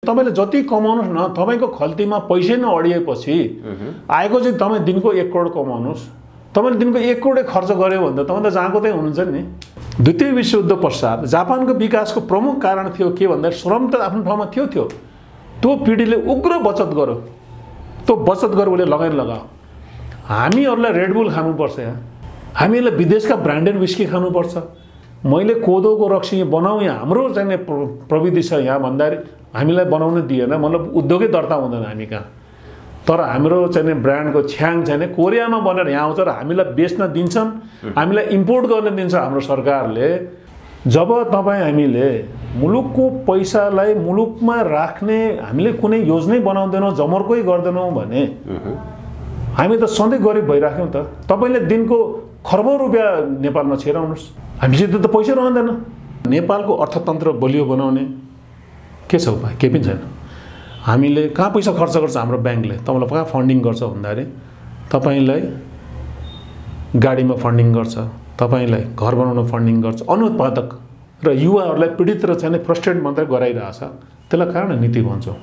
तपाईले जति कमाउनुस् न तपाईको खल्तीमा पैसै नअडिएपछि आएको चाहिँ तपाईँ दिनको 1 करोड कमाउनुस् तपाईले दिनको 1 करोड खर्च गर्यो भने त तपाईँ त जहाँको त्यही हुनुहुन्छ नि। द्वितीय विश्वयुद्ध पश्चात जापानको विकासको प्रमुख कारण थियो के भन्दा श्रम त आफ्नो ठाउँमा थियो त्यो पिढीले उग्र बचत गर्यो त्यो बचत गरेर उसले लगाओ। हामीहरूलाई रेडबुल खानुपर्छ यहाँ हामीलाई विदेशका ब्रान्डेड विस्की खानुपर्छ मैले कोदोको रक्सी बनाऊ यहाँ हाम्रो चाहिँ प्रविधि छ यहाँ भन्दाखेरि हामीलाई बनाउन दिएन मतलब उद्योगै दर्ता हुँदैन हामी कहाँ। तर हाम्रो चाहिँ ब्रान्डको छ्याङ चाहिँ कोरियामा बनेर यहाँ आउँछ र हामीलाई बेच्न दिन्छन् हामीलाई इम्पोर्ट गर्न दिन्छ हाम्रो सरकारले। जब तपाईँ हामीले मुलुकको पैसालाई मुलुकमा राख्ने हामीले कुनै योजनै बनाउँदैनौँ जमर्कै गर्दैनौँ भने हामी त सधैँ गरिब भइराख्यौँ त। तपाईँले दिनको खर्बौं रुपियाँ नेपालमा छिराउनुहोस् हामीसित त पैसा रहँदैन। नेपालको अर्थतन्त्र बलियो बनाउने के छ उपाय केही पनि छैन। हामीले कहाँ पैसा खर्च गर्छ हाम्रो ब्याङ्कले तपाईँलाई कहाँ फन्डिङ गर्छ भन्दाखेरि तपाईँलाई गाडीमा फन्डिङ गर्छ तपाईँलाई घर बनाउन फन्डिङ गर्छ अनुत्पादक र युवाहरूलाई पीडित र चाहिँ फ्रस्ट्रेट मात्रै गराइरहेछ। त्यसलाई कारण नीति भन्छौँ।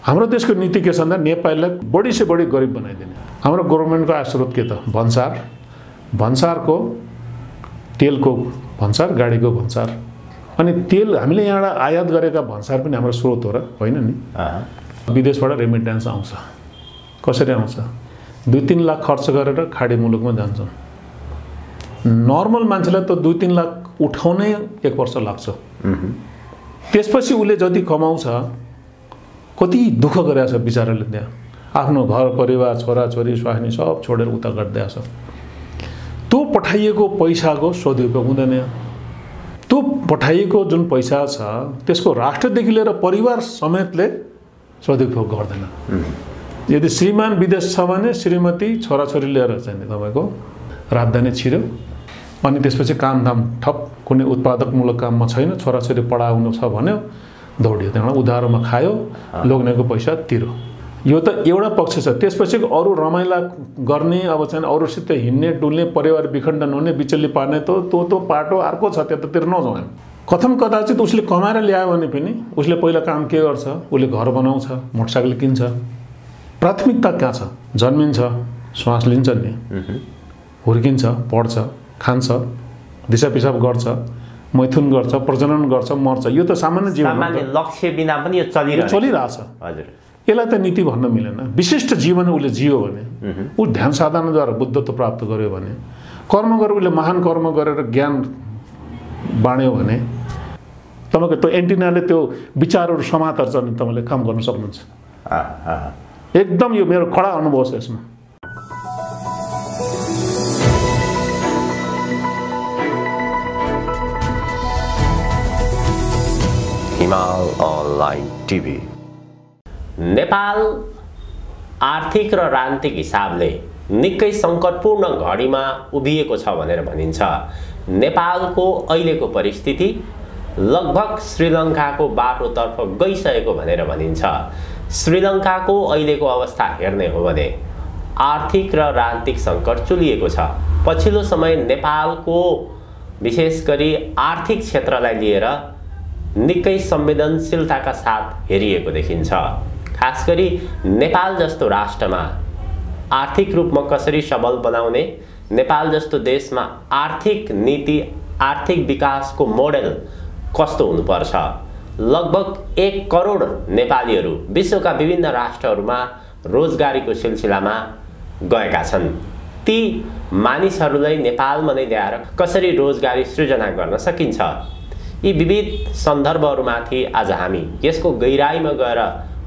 हाम्रो देशको नीति के छ भन्दा नेपाललाई बढी से बढी गरिब बनाइदिने। हाम्रो गभर्नमेन्टको आय स्रोत के त भन्सारको तेलको भन्सार गाडीको भन्सार अनि तेल हामीले यहाँबाट आयात गरेका भन्सार पनि हाम्रो स्रोत हो र होइन नि। विदेशबाट रेमिटेन्स आउँछ कसरी आउँछ 2-3 लाख खर्च गरेर खाडी मुलुकमा जान्छन्। नर्मल मान्छेलाई त 2-3 लाख उठाउनै 1 वर्ष लाग्छ। त्यसपछि उसले जति कमाउँछ कति दुःख गरेछ बिचाराले त्यहाँ आफ्नो घर परिवार छोराछोरी स्वास्नी सब छोडेर उता गर्दैछ। त्यो पठाइएको पैसाको सदुपयोग हुँदैन। त्यो पठाइएको जुन पैसा छ त्यसको राष्ट्रदेखि लिएर परिवार समेतले सदुपयोग गर्दैन। यदि श्रीमान विदेश छ भने श्रीमती छोराछोरी लिएर चाहिँ तपाईँको राजधानी छिर्यो अनि त्यसपछि कामधाम ठप कुनै उत्पादकमूलक काममा छैन छोराछोरी पढाउनु छ भन्यो दौड्यो त्यहाँबाट उधारोमा खायो लोग्नेको पैसा तिर्यो। यो त एउटा पक्ष छ। त्यसपछि अरू रमाइला गर्ने अब चाहिँ अरूसित हिँड्ने डुल्ने परिवार विखण्डन हुने बिचल्ली पार्ने त्यो पाटो अर्को छ त्यतातिर नजाउँ हामी। कथम कदाचित उसले कमाएर ल्यायो भने पनि उसले पहिला काम के गर्छ उसले घर बनाउँछ मोटरसाइकल किन्छ। प्राथमिकता कहाँ छ जन्मिन्छ श्वास लिन्छ नि हुर्किन्छ पढ्छ खान्छ दिशा पिसाब गर्छ मैथुन गर्छ प्रजनन गर्छ मर्छ। यो त सामान्य जीवन सामान्य लक्ष्य बिना पनि यो चलिरहेछ। हजुर यसलाई त नीति भन्न मिलेन। विशिष्ट जीवन उसले जियो भने ऊ ध्यान साधनाद्वारा बुद्धत्व प्राप्त गर्यो भने कर्म गरेर उसले महान कर्म गरेर ज्ञान बाँड्यो भने तपाईँको त्यो एन्टिनाले त्यो विचारहरू समातेर चाहिँ तपाईँले काम गर्न सक्नुहुन्छ। एकदम यो मेरो कडा अनुभव छ यसमा। हिमाल अनलाइन टिभी। नेपाल आर्थिक र राजनीतिक हिसाबले निकै सङ्कटपूर्ण घडीमा उभिएको छ भनेर भनिन्छ। नेपालको अहिलेको परिस्थिति लगभग श्रीलङ्काको बाटोतर्फ गइसकेको भनेर भनिन्छ। श्रीलङ्काको अहिलेको अवस्था हेर्ने हो भने आर्थिक र राजनीतिक सङ्कट चुलिएको छ। पछिल्लो समय नेपालको विशेष गरी आर्थिक क्षेत्रलाई लिएर निकै संवेदनशीलताका साथ हेरिएको देखिन्छ। खास गरी नेपाल जस्तो राष्ट्रमा आर्थिक रूपमा कसरी सबल बनाउने, नेपाल जस्तो देशमा आर्थिक नीति आर्थिक विकासको मोडेल कस्तो हुनुपर्छ। लगभग 1 करोड नेपालीहरू विश्वका विभिन्न राष्ट्रहरूमा रोजगारीको सिलसिलामा गएका छन्। ती मानिसहरूलाई नेपालमा नै ल्याएर कसरी रोजगारी सृजना गर्न सकिन्छ, यी विविध सन्दर्भहरूमाथि आज हामी यसको गहिराईमा गएर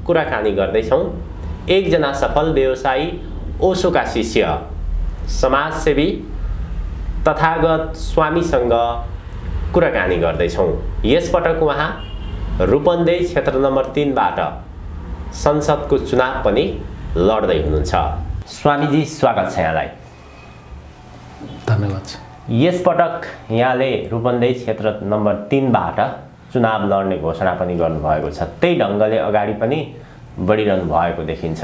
कुराकानी गर्दैछौँ। एकजना सफल व्यवसायी, ओशोका शिष्य, समाजसेवी तथागत स्वामीसँग कुराकानी गर्दैछौँ। यसपटक उहाँ रूपन्देही क्षेत्र नम्बर 3 बाट संसदको चुनाव पनि लड्दै हुनुहुन्छ। स्वामीजी स्वागत छ यहाँलाई। धन्यवाद। यसपटक यहाँले रूपन्देही क्षेत्र नम्बर 3 बाट चुनाव लड्ने घोषणा पनि गर्नुभएको छ। त्यही ढङ्गले अगाडि पनि बढिरहनु भएको देखिन्छ।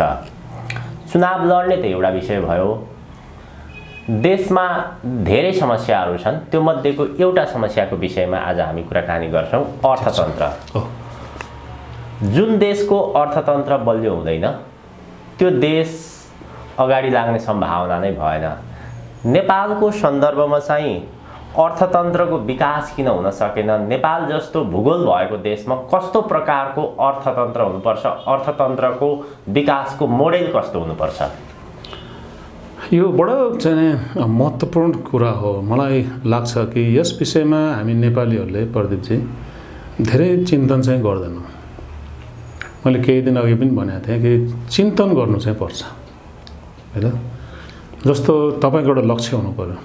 चुनाव लड्ने त एउटा विषय भयो, देशमा धेरै समस्याहरू छन्। त्यो मध्येको एउटा समस्याको विषयमा आज हामी कुराकानी गर्छौँ, अर्थतन्त्र। जुन देशको अर्थतन्त्र बलियो हुँदैन त्यो देश अगाडि लाग्ने सम्भावना नै भएन। नेपालको सन्दर्भमा चाहिँ अर्थतन्त्रको विकास किन हुन सकेन? नेपाल जस्तो भूगोल भएको देशमा कस्तो प्रकारको अर्थतन्त्र हुनुपर्छ? अर्थतन्त्रको विकासको मोडेल कस्तो हुनुपर्छ? यो बडो चाहिँ महत्त्वपूर्ण कुरा हो। मलाई लाग्छ कि यस विषयमा हामी नेपालीहरूले प्रदीपजी धेरै चिन्तन चाहिँ गर्दैनौँ। मैले केही दिन अघि पनि भनेको थिएँ कि चिन्तन गर्नु चाहिँ पर्छ हैन। जस्तो तपाईँको एउटा लक्ष्य हुनु पर्यो।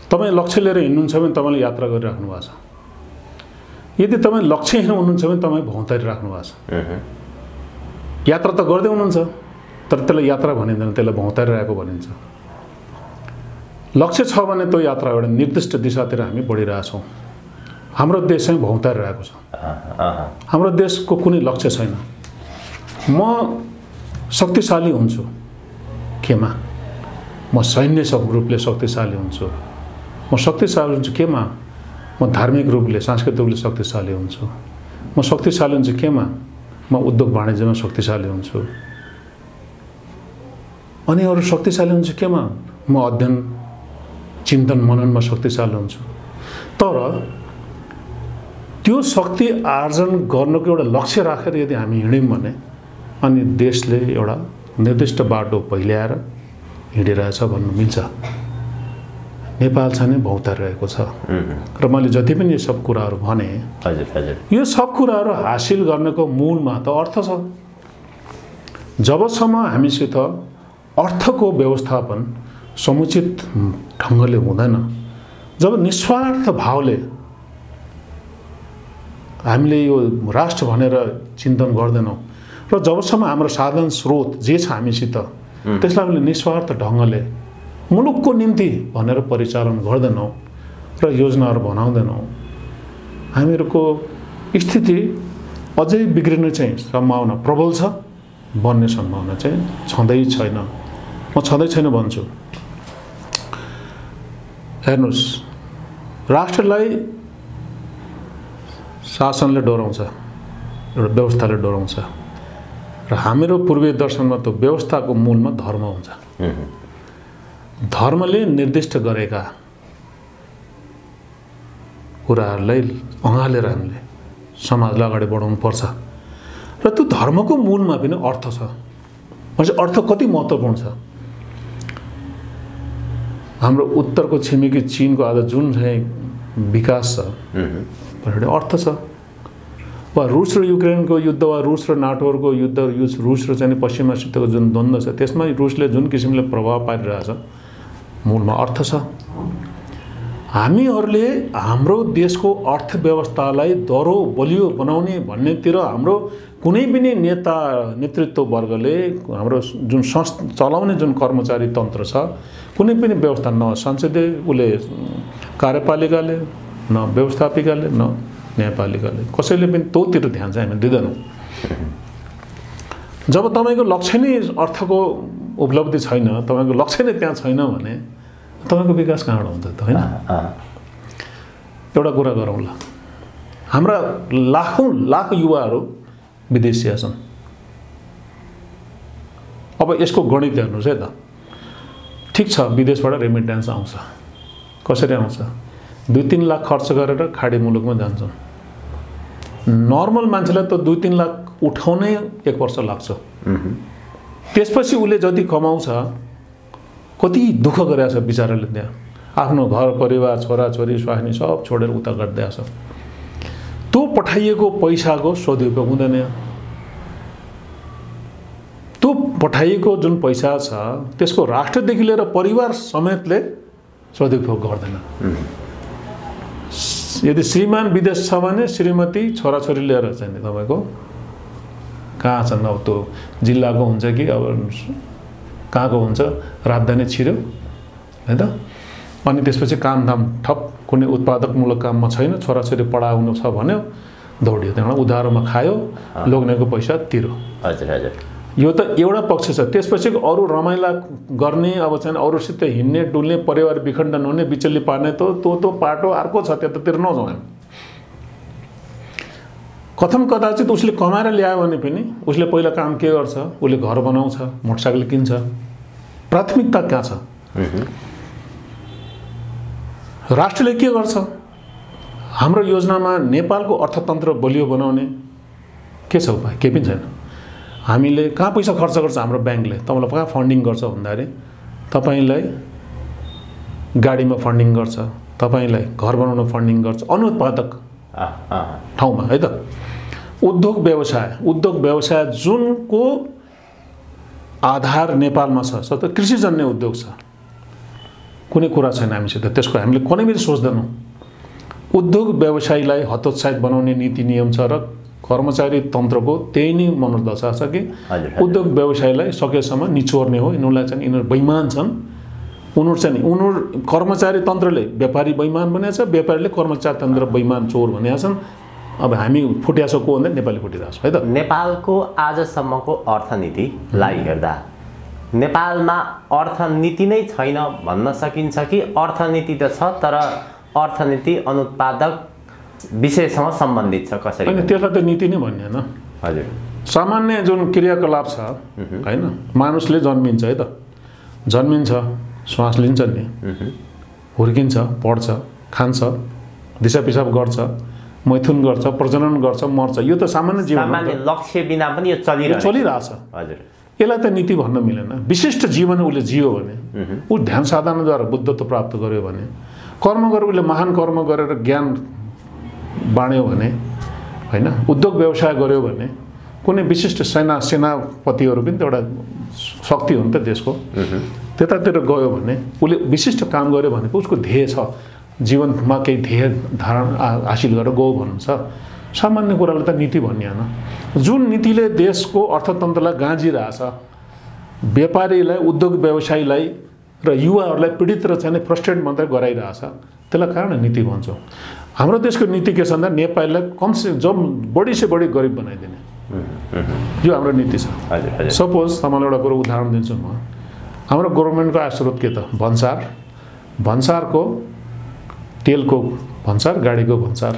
तपाईँ लक्ष्य लिएर हिँड्नुहुन्छ भने तपाईँले यात्रा गरिराख्नु भएको छ। यदि तपाईँ लक्ष्यहीन हुनुहुन्छ भने तपाईँ भौँतारी राख्नु भएको छ। यात्रा त गर्दै हुनुहुन्छ तर त्यसलाई यात्रा भनिँदैन, त्यसलाई भौँतारी रहेको भनिन्छ। लक्ष्य छ भने त्यो यात्रा एउटा निर्दिष्ट दिशातिर हामी बढिरहेछौँ। हाम्रो देश चाहिँ भौँतारी रहेको छ। हाम्रो देशको कुनै लक्ष्य छैन। म शक्तिशाली हुन्छु केमा? म सैन्य रूपले शक्तिशाली हुन्छु। म शक्तिशाली हुन्छु केमा? म धार्मिक रूपले सांस्कृतिक रूपले शक्तिशाली हुन्छु। म शक्तिशाली हुन्छु केमा? म उद्योग वाणिज्यमा शक्तिशाली हुन्छु। अनि अरू शक्तिशाली हुन्छु केमा? म अध्ययन चिन्तन मननमा शक्तिशाली हुन्छु। तर त्यो शक्ति आर्जन गर्नको एउटा लक्ष्य राखेर यदि हामी हिँड्यौँ भने अनि देशले एउटा निर्दिष्ट बाटो पहिल्याएर हिँडिरहेछ भन्नु मिल्छ। नेपाल चाहिँ नै भौँतारी रहेको छ। र मैले जति पनि यो सब कुराहरू भने यो सब कुराहरू हासिल गर्नको मूलमा त अर्थ छ। जबसम्म हामीसित अर्थको व्यवस्थापन समुचित ढङ्गले हुँदैन, जब निस्वार्थ भावले हामीले यो राष्ट्र भनेर चिन्तन गर्दैनौँ र जबसम्म हाम्रो साधन स्रोत जे छ हामीसित त्यसलाई हामीले निस्वार्थ ढङ्गले मुलुकको निम्ति भनेर परिचालन गर्दैनौँ र योजनाहरू बनाउँदैनौँ, हामीहरूको स्थिति अझै बिग्रिने चाहिँ सम्भावना प्रबल छ। बन्ने सम्भावना चाहिँ छँदै छैन। म छँदै छैन भन्छु। हेर्नुहोस्, राष्ट्रलाई शासनले डोराउँछ, एउटा व्यवस्थाले डोराउँछ र हाम्रो पूर्वीय दर्शनमा त व्यवस्थाको मूलमा धर्म हुन्छ। धर्मले निर्दिष्ट गरेका कुराहरूलाई अँगालेर हामीले समाजलाई अगाडि बढाउनु पर्छ र त्यो धर्मको मूलमा पनि अर्थ छ। भनेपछि अर्थ कति महत्त्वपूर्ण छ। हाम्रो उत्तरको छिमेकी चीनको आज जुन चाहिँ विकास छ भन्ने अर्थ छ। वा रुस र युक्रेनको युद्ध वा रुस र नाटोहरूको युद्ध, रुस र चाहिँ पश्चिमासितको जुन द्वन्द्व छ त्यसमा रुसले जुन किसिमले प्रभाव पारिरहेछ मूलमा अर्थ छ। हामीहरूले हाम्रो देशको अर्थव्यवस्थालाई दह्रो बलियो बनाउने भन्नेतिर हाम्रो कुनै पनि नेता नेतृत्व वर्गले हाम्रो जुन चलाउने जुन कर्मचारी तन्त्र छ कुनै पनि व्यवस्था, न संसदीय उसले कार्यपालिकाले, न व्यवस्थापिकाले, न न्यायपालिकाले, कसैले पनि तोतिर ध्यान चाहिँ हामी दिँदैनौँ। जब तपाईँको लक्ष्य नै अर्थको उपलब्धि छैन, तपाईँको लक्ष्य नै त्यहाँ छैन भने तपाईँको विकास कहाँबाट हुन्छ त, होइन? एउटा कुरा गरौँला, हाम्रा लाखौँ लाख युवाहरू विदेशिया छन्। अब यसको गणित हेर्नुहोस् है त। ठिक छ, विदेशबाट रेमिटेन्स आउँछ। कसरी आउँछ? 2-3 लाख खर्च गरेर खाडी मुलुकमा जान्छन्। नर्मल मान्छेलाई त 2-3 लाख उठाउनै 1 वर्ष लाग्छ। त्यसपछि उसले जति कमाउँछ, कति दुःख गरेछ बिचाराले, त्यहाँ आफ्नो घर परिवार छोराछोरी स्वास्नी सब छोडेर उता गर्दैछ। त्यो पठाइएको पैसाको सदुपयोग हुँदैन। त्यो पठाइएको जुन पैसा छ त्यसको राष्ट्रदेखि लिएर परिवार समेतले सदुपयोग गर्दैन। यदि श्रीमान विदेश छ भने श्रीमती छोराछोरी लिएर चाहिँ तपाईँको कहाँ छन्? अब त्यो जिल्लाको हुन्छ कि अब कहाँको हुन्छ, राजधानी छिर्यो है त। अनि त्यसपछि कामधाम ठप, कुनै उत्पादकमूलक काममा छैन, छोराछोरी पढाउनु छ भन्यो, दौडियो त्यहाँबाट उधारोमा खायो, लोग्नेको पैसा तिरो। हजुर हजुर, यो त एउटा पक्ष छ। त्यसपछि अरू रमाइला गर्ने, अब चाहिँ अरूसित हिँड्ने डुल्ने, परिवार विखण्डन हुने, बिचल्ली पार्ने, त्यो पाटो अर्को छ, त्यतातिर नजाउँ हामी। कथम कदाचित उसले कमाएर ल्यायो भने पनि उसले पहिला काम के गर्छ, उसले घर बनाउँछ, मोटरसाइकल किन्छ। प्राथमिकता कहाँ छ? राष्ट्रले के गर्छ? हाम्रो योजनामा नेपालको अर्थतन्त्र बलियो बनाउने के छ उपाय? केही पनि छैन। हामीले कहाँ पैसा खर्च गर्छ? हाम्रो ब्याङ्कले तपाईँलाई कहाँ फन्डिङ गर्छ भन्दाखेरि तपाईँलाई गाडीमा फन्डिङ गर्छ, तपाईँलाई घर बनाउन फन्डिङ गर्छ, अनुत्पादक ठाउँमा है त। उद्योग व्यवसाय जुनको आधार नेपालमा छ त कृषिजन्य उद्योग छ, कुनै कुरा छैन हामीसित, त्यसको हामीले कुनै पनि सोच्दैनौँ। उद्योग व्यवसायलाई हतोत्साहित बनाउने नीति नियम छ र कर्मचारी तन्त्रको त्यही नै मनोदशा छ कि उद्योग व्यवसायलाई सकेसम्म निचोर्ने हो। यिनीहरूलाई चाहिँ यिनीहरू बेइमान छन्। उनीहरू कर्मचारी तन्त्रले व्यापारी बेइमान बनाएको छ, व्यापारीले कर्मचारी तन्त्र बेइमान चोर भनेका छन्। अब हामी फुटिया छ को भन्दा नेपाली फुटिरहेको छ है त। नेपालको आजसम्मको अर्थनीतिलाई हेर्दा नेपालमा अर्थनीति नै छैन भन्न सकिन्छ कि अर्थनीति त छ तर अर्थनीति अनुत्पादक विषयसँग सम्बन्धित छ? कसरी? होइन, त्यसलाई त नीति नै भन्ने होइन। हजुर, सामान्य जुन क्रियाकलाप छ होइन, मानुसले जन्मिन्छ है त, जन्मिन्छ, श्वास लिन्छ नि, हुर्किन्छ, पढ्छ, खान्छ, दिशा पिसाब गर्छ, मैथुन गर्छ, प्रजनन गर्छ, मर्छ। यो त सामान्य जीवन, सामान्य लक्ष्य बिना पनि यो चलिरहेछ। हजुर, यसलाई त नीति भन्न मिलेन। विशिष्ट जीवन उसले जियो भने, ऊ ध्यान साधनाद्वारा बुद्धत्व प्राप्त गर्यो भने, कर्म गरेर उसले महान कर्म गरेर ज्ञान बाँड्यो भने होइन, उद्योग व्यवसाय गर्यो भने, कुनै विशिष्ट सेनापतिहरू पनि त एउटा शक्ति हो नि त देशको, त्यतातिर गयो भने, उसले विशिष्ट काम गर्यो भने उसको ध्येय छ, जीवनमा केही ध्येय धारण हासिल गरेर गयो भन्नुहुन्छ। सामान्य कुरालाई त नीति भन्ने होइन। जुन नीतिले देशको अर्थतन्त्रलाई गाँजिरहेछ, व्यापारीलाई, उद्योग व्यवसायीलाई र युवाहरूलाई पीडित र चाहिँ फ्रस्ट्रेट मात्रै गराइरहेछ, त्यसलाई कारण नीति भन्छौँ। हाम्रो देशको नीति के छ भन्दा नेपालीलाई कम बढी से बढी गरिब बनाइदिने, यो हाम्रो नीति छ। सपोज तपाईँलाई एउटा कुरो उदाहरण दिन्छु म। हाम्रो गभर्मेन्टको आय स्रोत के त? भन्सारको तेलको भन्सार, गाडीको भन्सार।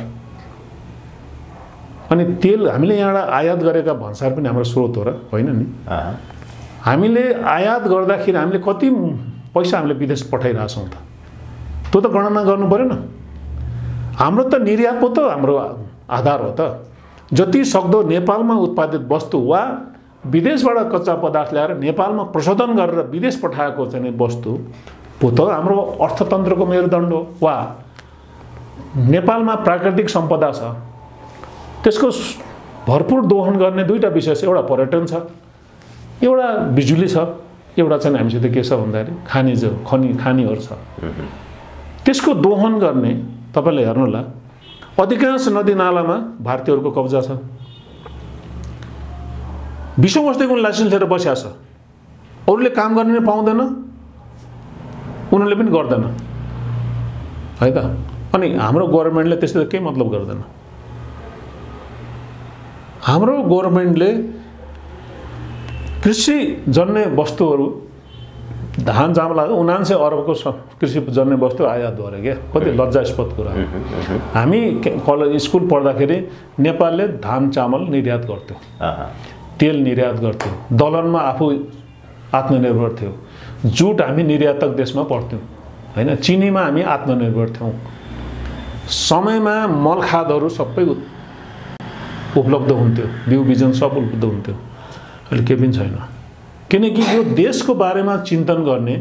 अनि तेल हामीले यहाँबाट आयात गरेका भन्सार पनि हाम्रो स्रोत हो र होइन नि? हामीले आयात गर्दाखेरि हामीले कति पैसा हामीले विदेश पठाइरहेछौँ त? त्यो त गणना गर्नु परेन? हाम्रो त निर्यात पो त हाम्रो आधार हो त। जति सक्दो नेपालमा उत्पादित वस्तु वा विदेशबाट कच्चा पदार्थ ल्याएर नेपालमा प्रशोधन गरेर विदेश पठाएको चाहिँ वस्तु पो त हाम्रो अर्थतन्त्रको मेरुदण्ड हो। वा नेपालमा प्राकृतिक सम्पदा छ, त्यसको भरपुर दोहन गर्ने दुईवटा विषय छ। एउटा पर्यटन छ, एउटा बिजुली छ, एउटा चाहिँ हामीसित के छ भन्दाखेरि खानीहरू छ। त्यसको दोहन गर्ने तपाईँले हेर्नुहोला, अधिकांश नदी नालामा भारतीयहरूको कब्जा छ। विश्व बस्तीको लाइसेन्स लिएर बसिया छ, अरूले काम गर्न नै पाउँदैन, उनीहरूले पनि गर्दैन है त। अनि हाम्रो गभर्मेन्टले त्यस्तो केही मतलब गर्दैन। हाम्रो गभर्मेन्टले कृषिजन्य वस्तुहरू, धान चामल 79 अरबको कृषिजन्य वस्तु आयात गरे क्या। कति लज्जास्पद कुरा। हामी कलेज स्कुल पढ्दाखेरि नेपालले धान चामल निर्यात गर्थ्यो, तेल निर्यात गर्थ्यो, दलनमा आफू आत्मनिर्भर थियो, जुट हामी निर्यातक देशमा पढ्थ्यौँ होइन, चिनीमा हामी आत्मनिर्भर थियौँ, समयमा मल खादहरू सबै उपलब्ध हुन्थ्यो, बिउ बिजन सब उपलब्ध हुन्थ्यो। अहिले केही पनि छैन। किनकि यो देशको बारेमा चिन्तन गर्ने,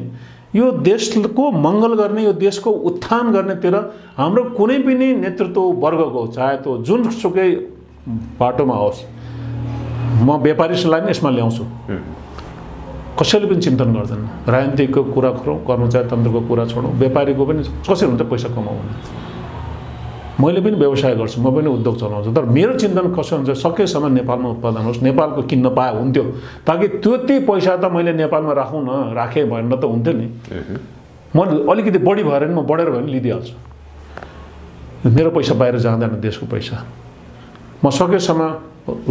यो देशको मङ्गल गर्ने, यो देशको उत्थान गर्नेतिर हाम्रो कुनै पनि नेतृत्व वर्गको, चाहे त्यो जुनसुकै बाटोमा होस्, म व्यापारीलाई नै यसमा ल्याउँछु, कसैले पनि चिन्तन गर्दैन। राजनीतिकको कुरा गरौँ, कर्मचारी तन्त्रको कुरा छोडौँ, व्यापारीको पनि कसरी हुन्छ पैसा कमाउने। मैले पनि व्यवसाय गर्छु, म पनि उद्योग चलाउँछु, तर मेरो चिन्तन कसो हुन्छ, सकेसम्म नेपालमा उत्पादन होस्, नेपालको किन्न पाए हुन्थ्यो, ताकि त्यति पैसा त मैले नेपालमा राखौँ न, राखेँ भनेर त हुन्थ्यो नि। म अलिकति बढी भएर नि म बढेर भए पनि लिइदिइहाल्छु। मेरो पैसा बाहिर जाँदैन, देशको पैसा। म सकेसम्म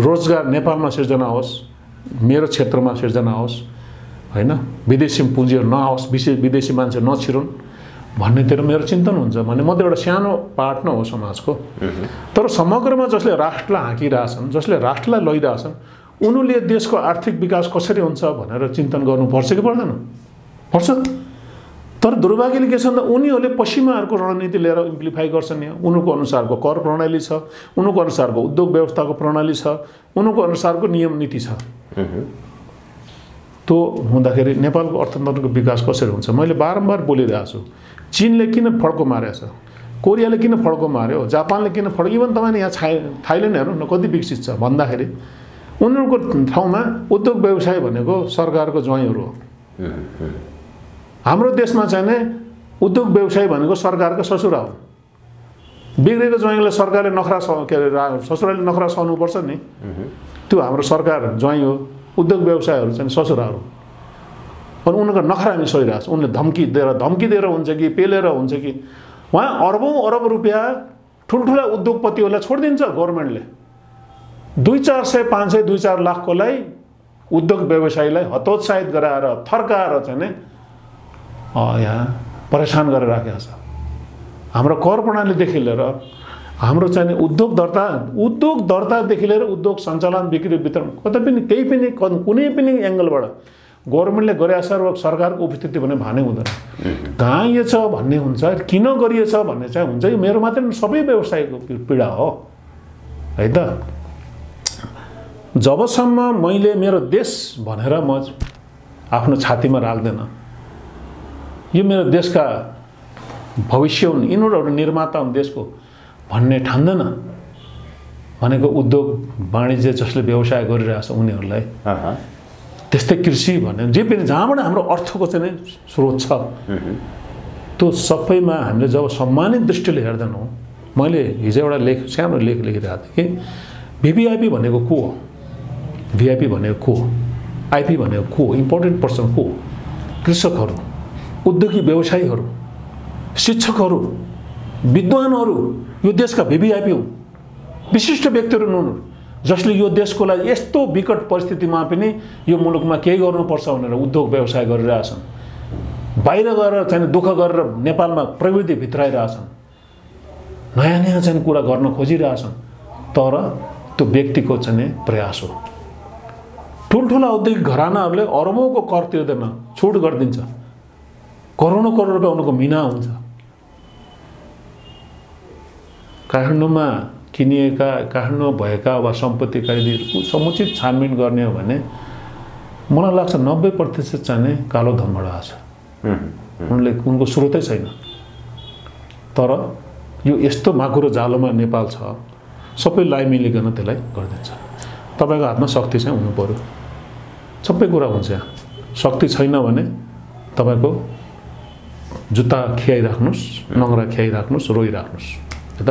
रोजगार नेपालमा सिर्जना होस्, मेरो क्षेत्रमा सिर्जना होस् होइन, विदेशी पुँजीहरू नआओस्, विदेशी मान्छे नछिरुन्, भन्नेतिर मेरो चिन्तन हुन्छ भने म त एउटा सानो पार्ट न हो समाजको। तर समग्रमा जसले राष्ट्रलाई हाँकिरहेछन्, जसले राष्ट्रलाई लैरहेछन्, उनीहरूले देशको आर्थिक विकास कसरी हुन्छ भनेर चिन्तन गर्नुपर्छ कि पर्दैन? पर्छ। तर दुर्भाग्यले के छ भन्दा उनीहरूले पश्चिमाहरूको रणनीति लिएर इम्प्लिफाई गर्छन्। यहाँ उनीहरूको अनुसारको कर प्रणाली छ, उनीहरूको अनुसारको उद्योग व्यवस्थाको प्रणाली छ, उनीहरूको अनुसारको नियम नीति छ। त्यो हुँदाखेरि नेपालको अर्थतन्त्रको विकास कसरी हुन्छ? मैले बारम्बार बोलिरहेको छु। चीनले किन फड्को मारेछ, कोरियाले किन फड्को मार्यो, जापानले किन फड्को, इभन तपाईँले यहाँ थाइल्यान्ड हेर्नु न कति विकसित छ भन्दाखेरि उनीहरूको ठाउँमा उद्योग व्यवसाय भनेको सरकारको ज्वाइँहरू हो। हाम्रो देशमा चाहिँ नै उद्योग व्यवसाय भनेको सरकारको ससुरा हो। बिग्रेको ज्वाइँलाई सरकारले नखरा के अरे ससुराले नखरा सहनुपर्छ नि, त्यो हाम्रो सरकार ज्वाइँ हो। उद्योग व्यवसायहरू चाहिँ ससुराहरू, अनि उनीहरूको नखरा हामी सहिरहेको छ। उनले धम्की दिएर हुन्छ कि पेलेर हुन्छ कि उहाँ अरबौँ अरब रुपियाँ ठुल्ठुला उद्योगपतिहरूलाई छोडिदिन्छ गभर्मेन्टले। 200-400, 500, 2-4 लाखकोलाई उद्योग व्यवसायीलाई हतोत्साहित गराएर थर्काएर चाहिँ नै यहाँ परेशान गरेर राखेको छ। हाम्रो कर प्रणालीदेखि लिएर हाम्रो चाहिँ उद्योग दर्तादेखि लिएर उद्योग सञ्चालन बिक्री वितरण कतै पनि केही पनि कुनै पनि एङ्गलबाट गभर्मेन्टले गरेछ र सरकारको उपस्थिति भने भानै हुँदैन। कहाँ यो छ भन्ने हुन्छ, किन गरिएछ भन्ने चाहिँ हुन्छ। यो मेरो मात्रै सबै व्यवसायको पीडा हो है त। जबसम्म मैले मेरो देश भनेर म आफ्नो छातीमा राख्दैन, यो मेरो देशका भविष्य हुन्, यिनीहरू निर्माता हुन् देशको भन्ने ठान्दैन भनेको उद्योग वाणिज्य जसले व्यवसाय गरिरहेछ उनीहरूलाई, त्यस्तै कृषि भने जे पनि जहाँबाट हाम्रो अर्थको चाहिँ स्रोत छ त्यो सबैमा हामीले जब सम्मानित दृष्टिले हेर्दैनौँ। मैले हिजो एउटा सानो लेख लेखिरहेको थिएँ कि भिभिआइपी भनेको को हो, भिआइपी भनेको को हो, आइपी भनेको को हो, इम्पोर्टेन्ट पर्सन को हो, कृषकहरू, उद्योगी व्यवसायीहरू, शिक्षकहरू, विद्वानहरू यो देशका भिभिआइपी हुन्, विशिष्ट व्यक्तिहरू हुन् जसले यो देशको लागि यस्तो विकट परिस्थितिमा पनि यो मुलुकमा केही गर्नुपर्छ भनेर उद्योग व्यवसाय गरिरहेछन्। बाहिर गएर चाहिँ दुःख गरेर नेपालमा प्रविधि भित्राइरहेछन्, नयाँ नयाँ चाहिँ कुरा गर्न खोजिरहेछन्, तर त्यो व्यक्तिको चाहिँ प्रयास हो। ठुल्ठुला औद्योगिक घरानाहरूले अरबौँको कर तिर्दैन, छुट गरिदिन्छ, करोडौँ करोड रुपियाँ उनीहरूको मिना हुन्छ। काठमाडौँमा किनिएका, काठमाडौँमा भएका वा सम्पत्ति कायदीहरूको समुचित छानबिन गर्ने हो भने मलाई लाग्छ 90% चाहिँ कालो धनबाट आछ। उनको स्रोतै छैन। तर यो यस्तो माकुरो जालोमा नेपाल छ, सबैलाई मिलिकन त्यसलाई गरिदिन्छ। तपाईँको हातमा शक्ति चाहिँ हुनु पर्यो, सबै कुरा हुन्छ। यहाँ शक्ति छैन भने तपाईँको जुत्ता खियाइराख्नुहोस्, नङ्ग्रा खियाइराख्नुहोस्, रोइराख्नुहोस् है त।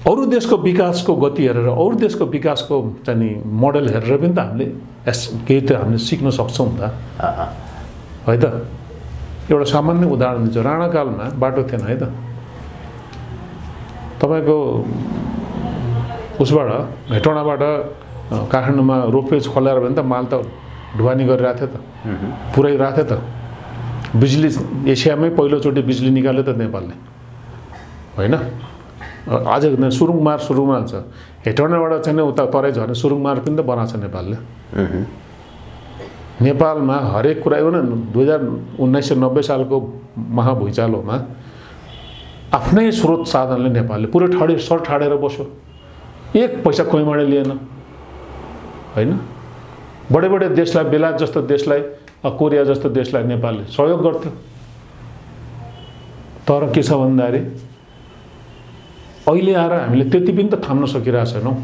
अरू देशको विकासको गति हेरेर, अरू देशको विकासको चाहिँ मोडल हेरेर पनि त हामीले केही त हामीले सिक्न सक्छौँ त है त। एउटा सामान्य उदाहरण दिन्छु। राणाकालमा बाटो थिएन है त। तपाईँको उसबाट हेटौँडाबाट काठमाडौँमा रोपवेज खोलाएर भने त माल त ढुवानी गरिरहेको थियो त, पुऱ्याइरहेको थियो त। बिजुली एसियामै पहिलोचोटि बिजुली निकाल्यो त नेपालले होइन। आज सुरुङमार सुरुमा छ, हेटौँडाबाट चाहिँ उता तराई झर्ने सुरुङमार पनि त बनाएको छ नेपालले। नेपालमा हरेक कुरा एउटा 1990 सालको महाभूइँचालोमा आफ्नै स्रोत साधनले नेपालले पुरै सर ठाडेर बस्यो, एक पैसा कोहीबाट लिएन होइन। बडे बडे देशलाई, बेलायत जस्तो देशलाई, कोरिया जस्तो देशलाई नेपालले सहयोग गर्थ्यो। तर के छ भन्दाखेरि अहिले आएर हामीले त्यति पनि त थाम्न सकिरहेको छैनौँ।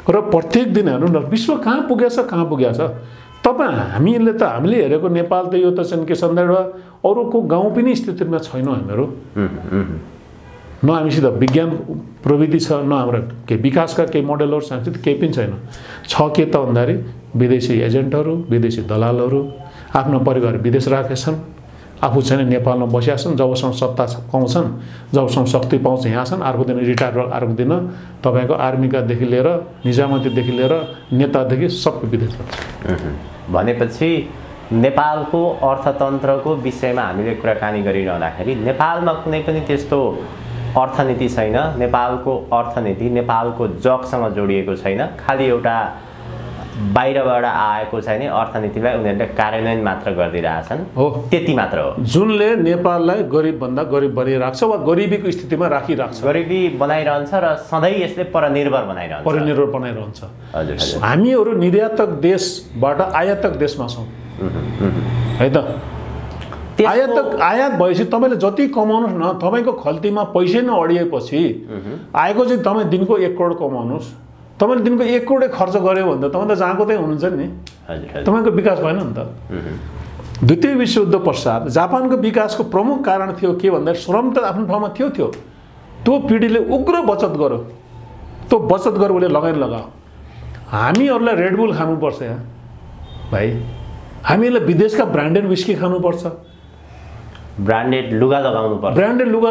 र प्रत्येक दिन हेर्नु न विश्व कहाँ पुगेछ, कहाँ पुगेछ। हामीले हेरेको नेपाल त यो त चाहिँ के सन्दर्भ अरूको गाउँ पनि स्थितिमा छैनौँ हामीहरू। न हामीसित विज्ञान प्रविधि छ, न हाम्रो केही विकासका केही मोडेलहरू सांस्कृतिक केही पनि छैन। छ के त भन्दाखेरि विदेशी एजेन्टहरू, विदेशी दलालहरू आफ्नो परिवार विदेश राखेछन्, आफू चाहिँ नेपालमा बसिया छन्। जबसम्म सत्ता पाउँछन्, जबसम्म शक्ति पाउँछ यहाँ छन्, अर्को दिन रिटायर, अर्को दिन तपाईँको आर्मीकादेखि लिएर निजामतीदेखि लिएर नेतादेखि सबै विदेश जान्छ। भनेपछि नेपालको अर्थतन्त्रको विषयमा हामीले कुराकानी गरिरहँदाखेरि नेपालमा कुनै पनि त्यस्तो अर्थनीति छैन। नेपालको अर्थनीति नेपालको जगसँग जोडिएको छैन। खालि एउटा बाहिरबाट आएको चाहिँ अर्थनीतिलाई उनीहरूले कार्यान्वयन मात्र गरिदिरहेछन्, हो त्यति मात्र हो। जुनले नेपाललाई गरिबभन्दा गरिब बनाइराख्छ वा गरिबीको स्थितिमा राखिराख्छ, गरिबी बनाइरहन्छ र सधैँ यसले परनिर्भर बनाइरहन्छ। हजुर हजुर। हामीहरू निर्यातक देशबाट आयातक देशमा छौँ है त। आयात भएपछि तपाईँले जति कमाउनुहोस् न, तपाईँको खल्तीमा पैसै नअडिएपछि आएको चाहिँ तपाईँ दिनको 1 करोड कमाउनुहोस्, तपाईँले दिनको 1 करोडै खर्च गऱ्यो भने त तपाईँ त जहाँको त्यही हुनुहुन्छ नि, तपाईँको विकास भएन नि त। द्वितीय विश्वयुद्ध पश्चात जापानको विकासको प्रमुख कारण थियो के भन्दा श्रम त आफ्नो ठाउँमा थियो, त्यो पिँढीले उग्र बचत गर्यो, त्यो बचत गरेर उसले लगाओ। हामीहरूलाई रेडबुल खानुपर्छ यहाँ भाइ, हामीलाई विदेशका ब्रान्डेड विस्की खानुपर्छ, ब्रान्डेड लुगा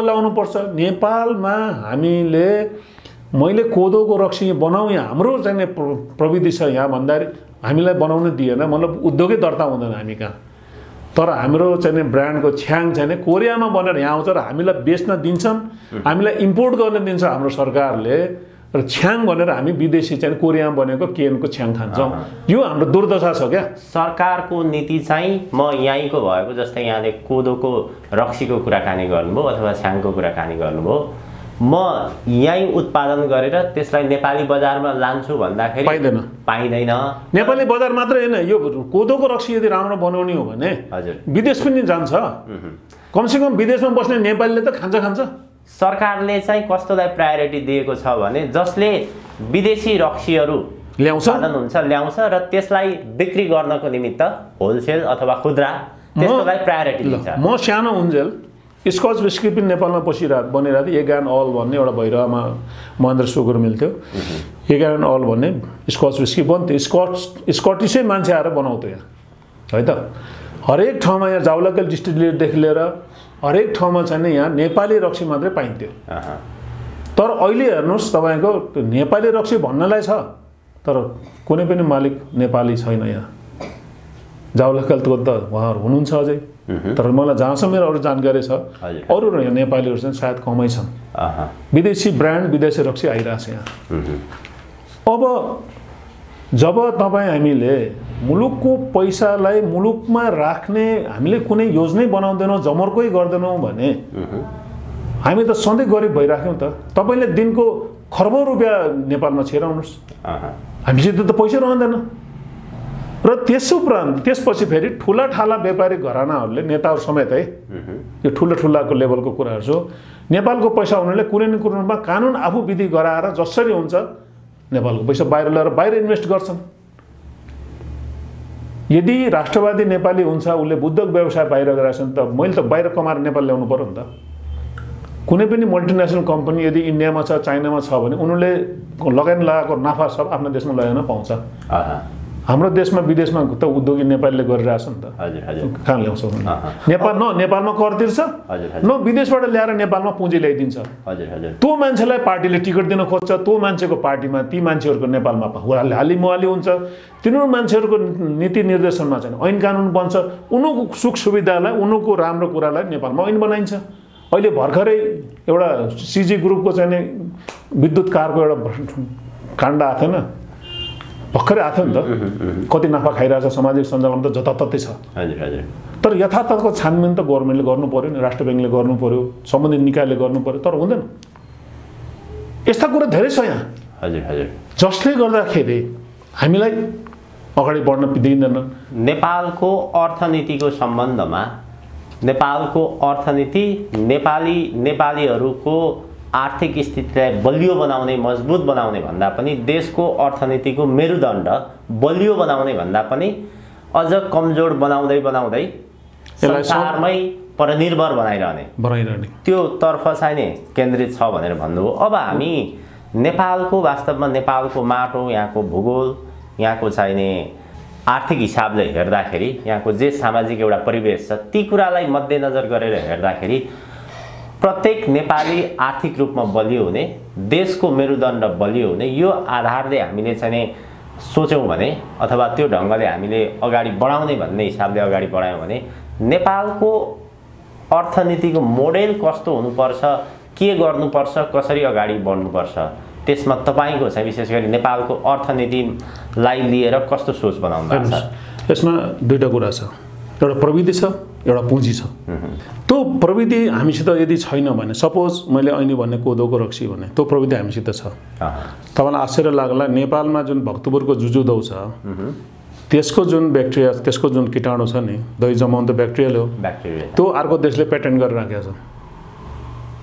लगाउनुपर्छ। नेपालमा हामीले मैले कोदोको रक्सी बनाउँ, यहाँ हाम्रो चाहिँ प्रविधि छ यहाँ भन्दाखेरि हामीलाई बनाउन दिएन, मतलब उद्योगै दर्ता हुँदैन हामी कहाँ। तर हाम्रो चाहिँ ब्रान्डको छ्याङ चाहिँ कोरियामा बनेर यहाँ आउँछ र हामीलाई बेच्न दिन्छन्, हामीलाई इम्पोर्ट गर्न दिन्छ हाम्रो सरकारले, र छ्याङ भनेर हामी विदेशी चाहिँ कोरियामा बनेको केनको छ्याङ खान्छौँ। यो हाम्रो दुर्दशा छ क्या। सरकारको नीति चाहिँ म यहीँको भएको, जस्तै यहाँले कोदोको रक्सीको कुराकानी गर्नुभयो अथवा छ्याङको कुराकानी गर्नुभयो, म यहीँ उत्पादन गरेर त्यसलाई नेपाली बजारमा लान्छु भन्दाखेरि पाइँदैन। नेपाली बजार मात्रै होइन, यो कोदोको रक्सी यदि राम्रो बनाउने हो भने हजुर विदेश पनि जान्छ। कमसेकम विदेशमा बस्ने नेपालीले त खान्छ। सरकारले चाहिँ कस्तोलाई प्रायोरिटी दिएको छ भने जसले विदेशी रक्सीहरू ल्याउँछ र त्यसलाई बिक्री गर्नको निमित्त होलसेल अथवा खुद्रा त्यस्तोलाई प्रायोरिटी दिन्छ। म सानो हुन्जेल स्कच विस्की पनि नेपालमा बनिरहेको थियो। एगान अल भन्ने एउटा भैरवमा महेन्द्र सुगर मिल्थ्यो, एगान अल भन्ने स्कच विस्की बन्थ्यो। स्कटिसै मान्छे आएर बनाउँथ्यो यहाँ है त। हरेक ठाउँमा यहाँ जावलाकल डिस्टिलेरीदेखि लिएर हरेक ठाउँमा चाहिँ यहाँ नेपाली रक्सी मात्रै पाइन्थ्यो। तर अहिले हेर्नुहोस् तपाईँको नेपाली रक्सी भन्नलाई छ, तर कुनै पनि मालिक नेपाली छैन यहाँ। जावलाकलको त उहाँहरू हुनुहुन्छ अझै, तर मलाई जहाँसम्म मेरो अरू जानकारी छ अरू नेपालीहरू चाहिँ सायद कमै छन्। विदेशी ब्रान्ड विदेशी रक्सी आइरहेछ यहाँ। अब जब तपाईँ हामीले मुलुकको पैसालाई मुलुकमा राख्ने हामीले कुनै योजनै बनाउँदैनौँ, जमर्कै गर्दैनौँ भने हामी त सधैँ गरिब भइराख्यौँ त। तपाईँले दिनको खर्बौँ रुपियाँ नेपालमा छिराउनुहोस्, हामीसित त पैसा रहँदैन। र त्यसपछि फेरि ठुला ठाला व्यापारी घरानाहरूले, नेताहरू समेत है, यो ठुलाको लेभलको कुराहरू छ। नेपालको पैसा उनीहरूले कुनै न कुनै रूपमा कानुन आफू विधि गराएर जसरी हुन्छ नेपालको पैसा बाहिर ल्याएर बाहिर इन्भेस्ट गर्छन्। यदि राष्ट्रवादी नेपाली हुन्छ, उसले बुद्धक व्यवसाय बाहिर गराएछन् त मैले त बाहिर कमाएर नेपाल ल्याउनु पर्यो नि त। कुनै पनि मल्टिनेसनल कम्पनी यदि इन्डियामा छ, चाइनामा छ भने उनीहरूले लगाएको नाफा सब आफ्नो देशमा लगाउन पाउँछ। हाम्रो देशमा विदेशमा त उद्योगी नेपालीले गरिरहेछ नि त। कहाँ ल्याउँछ नेपालमा कर तिर्छ, न विदेशबाट ल्याएर नेपालमा पुँजी ल्याइदिन्छ। त्यो मान्छेलाई पार्टीले टिकट दिन खोज्छ, त्यो मान्छेको पार्टीमा ती मान्छेहरूको नेपालमा हालीमुहाली हुन्छ। तिनीहरू मान्छेहरूको नीति निर्देशनमा चाहिँ ऐन कानुन बन्छ, उनीहरूको सुख सुविधालाई, उनीहरूको राम्रो कुरालाई नेपालमा ऐन बनाइन्छ। अहिले भर्खरै एउटा सिजी ग्रुपको चाहिँ विद्युत कारको एउटा काण्ड आएको थिएन, भर्खरै आएको थियो नि त। कति नाफा खाइरहेछ सामाजिक सञ्जालमा त जताततै छ। तर यथार्थको छानबिन त गभर्मेन्टले गर्नु पर्यो नि, राष्ट्र ब्याङ्कले गर्नु पर्यो, सम्बन्धित निकायले गर्नु पर्यो, तर हुँदैन। यस्ता कुरा धेरै छ यहाँ जसले गर्दाखेरि हामीलाई अगाडि बढ्न दिँदैन। नेपालको अर्थनीतिको सम्बन्धमा नेपालको अर्थनीति नेपालीहरूको आर्थिक स्थितिलाई बलियो बनाउने, मजबुत बनाउने भन्दा पनि देशको अर्थनीतिको मेरुदण्ड बलियो बनाउने भन्दा पनि अझ कमजोर बनाउँदै संसारमै परनिर्भर बनाइरहने त्यो तर्फ चाहिँ नि केन्द्रित छ भनेर भन्नुभयो। अब हामी नेपालको वास्तवमा नेपालको माटो, यहाँको भूगोल, यहाँको चाहिने आर्थिक हिसाबले हेर्दाखेरि, यहाँको जे सामाजिक एउटा परिवेश छ, ती कुरालाई मध्यनजर गरेर हेर्दाखेरि प्रत्येक नेपाली आर्थिक रूपमा बलियो हुने, देशको मेरुदण्ड बलियो हुने, यो आधारले हामीले चाहिँ सोच्यौँ भने अथवा त्यो ढङ्गले हामीले अगाडि बढाउने भन्ने हिसाबले अगाडि बढायौँ भने नेपालको अर्थनीतिको मोडेल कस्तो हुनुपर्छ, के गर्नुपर्छ, कसरी अगाडि बढ्नुपर्छ, त्यसमा तपाईँको चाहिँ विशेष गरी नेपालको अर्थनीतिलाई लिएर कस्तो सोच बनाउनु भएको छ? यसमा दुईटा कुरा छ, एउटा प्रविधि छ, एउटा पुँजी छ। त्यो प्रविधि हामीसित यदि छैन भने, सपोज मैले अहिले भन्ने कोदोको रक्सी भने त्यो प्रविधि हामीसित छ। तपाईँलाई आश्चर्य लाग्ला, नेपालमा जुन भक्तपुरको जुजुदौ छ त्यसको जुन ब्याक्टेरिया, त्यसको जुन कीटाणु छ नि, दही जमाउनु त ब्याक्टेरियल हो, त्यो अर्को देशले पेटेन्ट गरेर राखेको छ।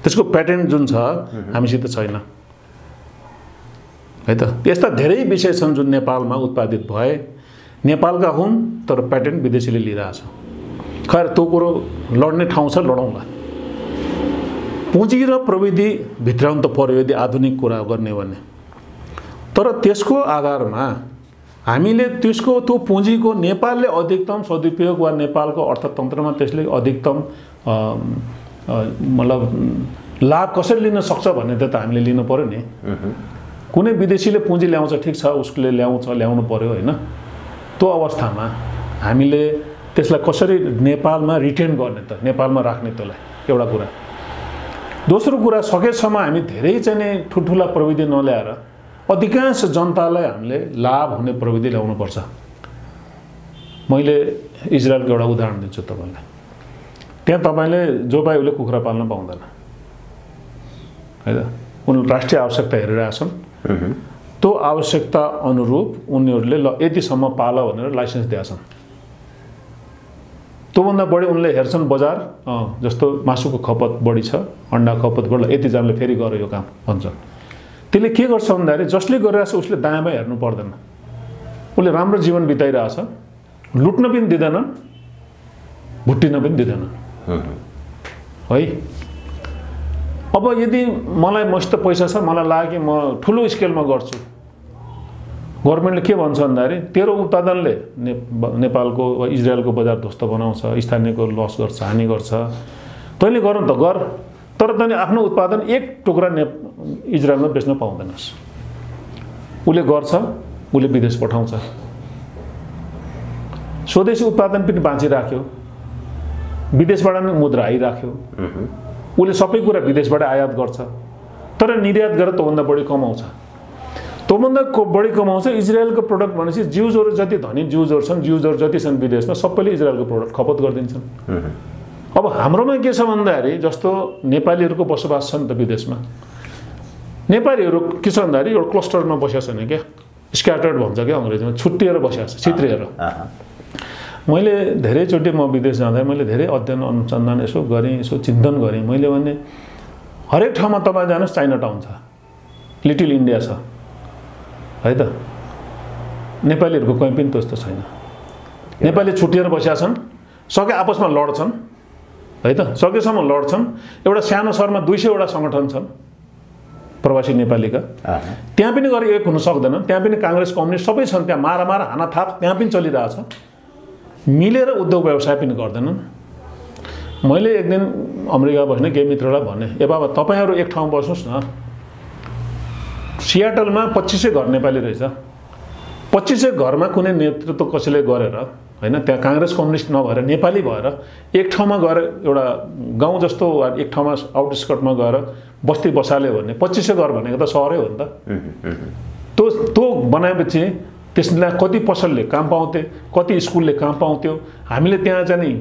त्यसको पेटेन्ट जुन छ हामीसित छैन है त। यस्ता धेरै विषय छन् जुन नेपालमा उत्पादित भए, नेपालका हुन् तर पेटेन्ट विदेशीले लिइरहेछ। खैर त्यो कुरो लड्ने ठाउँ छ, लडौँला। पुँजी र प्रविधि भित्राउनु त पर्यो यदि आधुनिक कुरा गर्ने भने, तर त्यसको आधारमा हामीले त्यो पुँजीको नेपालले अधिकतम सदुपयोग वा नेपालको अर्थतन्त्रमा त्यसले अधिकतम मतलब लाभ कसरी लिन सक्छ भन्ने त हामीले लिनु पर्यो नि। कुनै विदेशीले पुँजी ल्याउँछ, ठिक छ, उसले ल्याउनु पर्यो होइन। त्यो अवस्थामा हामीले त्यसलाई कसरी नेपालमा रिटेन गर्ने त, नेपालमा राख्ने, त्यसलाई एउटा कुरा। दोस्रो कुरा, सकेसम्म हामी धेरै चाहिँ ठुल्ठुला प्रविधि नल्याएर अधिकांश जनतालाई हामीले लाभ हुने प्रविधि ल्याउनुपर्छ। मैले इजरायलको एउटा उदाहरण दिन्छु तपाईँलाई। त्यहाँ तपाईँले जो पाए उसले कुखुरा पाल्न पाउँदैन है त। उनीहरू राष्ट्रिय आवश्यकता हेरिरहेछन्, त्यो आवश्यकता अनुरूप उनीहरूले ल यतिसम्म पाल भनेर लाइसेन्स दिएछन्। त्योभन्दा बढी उनले हेर्छन् बजार, जस्तो मासुको खपत बढी छ, अन्डा खपत बढ्ला, यतिजनाले फेरि गर यो काम भन्छ। त्यसले के गर्छ भन्दाखेरि जसले गरिरहेछ उसले दायाँ बायाँ हेर्नु पर्दैन, उसले राम्रो जीवन बिताइरहेछ, लुट्न पनि दिँदैन, भुट्टिन पनि दिँदैन है। अब यदि मलाई मसित पैसा छ, मलाई लाग्यो कि म ठुलो स्केलमा गर्छु, गभर्मेन्टले के भन्छ भन्दाखेरि तेरो उत्पादनले नेपालको वा इजरायलको बजार ध्वस्त बनाउँछ, स्थानीयको लस गर्छ, हानि गर्छ, तैँले गर त गर, तर तैँले आफ्नो उत्पादन एक टुक्रा इजरायलमा बेच्न पाउँदैनस्। उसले गर्छ, उसले विदेश पठाउँछ, स्वदेशी उत्पादन पनि बाँचिराख्यो, विदेशबाट पनि मुद्रा आइराख्यो, उसले सबै कुरा विदेशबाट आयात गर्छ, तर निर्यात गरेर त्योभन्दा बढी कमाउँछ। त्योभन्दा बढी कमाउँछ। इजरायलको प्रडक्ट भनेपछि जिउजहरू जति धनी जिउजहरू छन्, जिउजहरू जति छन् विदेशमा, सबैले इजरायलको प्रडक्ट खपत गरिदिन्छन्। अब हाम्रोमा के छ भन्दाखेरि जस्तो नेपालीहरूको बसोबास छ नि त विदेशमा, नेपालीहरू के छ भन्दाखेरि एउटा क्लस्टरमा बसेको छैन क्या, स्क्याटर्ड भन्छ क्या अङ्ग्रेजीमा, छुट्टिएर बसेको छ, छित्रिएर। मैले धेरैचोटि म विदेश जाँदा मैले धेरै अध्ययन अनुसन्धान यसो गरेँ, यसो चिन्तन गरेँ। मैले भने हरेक ठाउँमा तपाईँ जानुहोस् चाइना टाउन छ, लिटिल इन्डिया छ है त। नेपालीहरूको कहीँ पनि त्यस्तो छैन। नेपाली छुट्टिएर बसेका छन्, सके आपसमा लड्छन् है त, सकेसम्म लड्छन्। एउटा सानो सहरमा 200वटा सङ्गठन छन् प्रवासी नेपालीका, त्यहाँ पनि गएर एक हुन सक्दैन। त्यहाँ पनि काङ्ग्रेस कम्युनिस्ट सबै छन्, त्यहाँ मारामार हानाथाप त्यहाँ पनि चलिरहेछ, मिलेर उद्योग व्यवसाय पनि गर्दैनन्। मैले एक दिन अमेरिका बस्ने केही मित्रलाई भने, ए बाबा तपाईँहरू एक ठाउँ बस्नुहोस् न, सियाटलमा 2500 घर नेपाली रहेछ, 2500 घरमा कुनै नेतृत्व कसैले गरेर होइन, त्यहाँ काङ्ग्रेस कम्युनिस्ट नभएर नेपाली भएर एक ठाउँमा गएर एउटा गाउँ जस्तो एक ठाउँमा आउटस्कर्टमा गएर बस्ती बसाल्यो भने 2500 घर भनेको त सहरै हो नि त। त्यो बनाएपछि त्यसलाई कति पसलले काम पाउँथे, कति स्कुलले काम पाउँथ्यो। हामीले त्यहाँ चाहिँ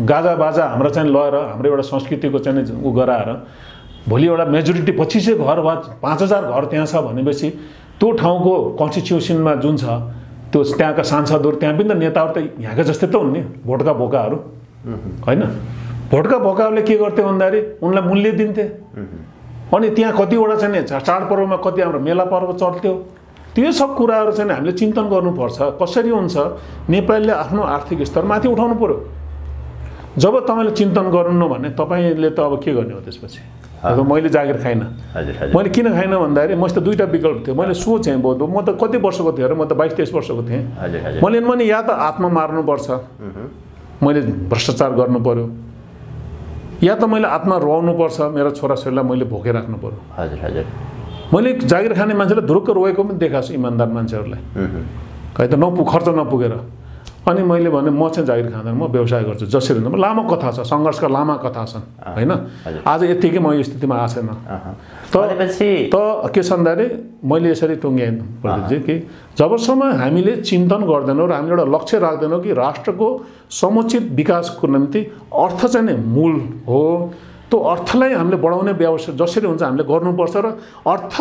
गाजा बाजा हाम्रो चाहिँ लगाएर हाम्रो एउटा संस्कृतिको चाहिँ उ गराएर भोलि एउटा मेजोरिटी 2500 घर वा 5000 घर त्यहाँ छ भनेपछि त्यो ठाउँको कन्स्टिट्युसनमा जुन छ त्यो त्यहाँका सांसदहरू, त्यहाँ पनि त नेताहरू त यहाँका जस्तै त हुन् नि, भोटका बोकाहरू होइन। भोटका बोकाहरूले के गर्थे भन्दाखेरि उनलाई मूल्य दिन्थे। अनि त्यहाँ कतिवटा चाहिँ चाडपर्वमा कति हाम्रो मेला पर्व चल्थ्यो। त्यो सब कुराहरू चाहिँ हामीले चिन्तन गर्नुपर्छ। कसरी हुन्छ नेपालीले आफ्नो आर्थिक स्तर माथि उठाउनु पर्यो। जब तपाईँले चिन्तन गर्नु भने तपाईँले त अब के गर्ने हो त्यसपछि? अब मैले जागिर खाइनँ, मैले किन खाइनँ भन्दाखेरि मसित दुईवटा विकल्प थियो। मैले सोचेँ म त कति वर्षको थिएँ अरे, म त 22-23 वर्षको थिएँ। मैले या त आत्मा मार्नुपर्छ, मैले भ्रष्टाचार गर्नु पर्यो, या त मैले आत्मा रुवाउनुपर्छ, मेरा छोराछोरीलाई मैले भोकै राख्नु पर्यो। मैले जागिर खाने मान्छेलाई धुरुक्क रोएको पनि देखाएको छु इमान्दार मान्छेहरूलाई कहीँ त खर्च नपुगेर। अनि मैले भने म चाहिँ जागिर खाँदैन, म व्यवसाय गर्छु जसरी हुन्छ। लामो कथा छ, सङ्घर्षका लामा कथा छन् होइन। आज यत्तिकै म यो स्थितिमा आएको छैन। त के छ भन्दाखेरि मैले यसरी टुङ्ग्याएँ प्रदीपजी कि जबसम्म हामीले चिन्तन गर्दैनौँ र हामीले एउटा लक्ष्य राख्दैनौँ कि राष्ट्रको समुचित विकासको निम्ति अर्थ चाहिँ नै मूल हो, त्यो अर्थलाई हामीले बढाउने व्यवसाय जसरी हुन्छ हामीले गर्नुपर्छ र अर्थ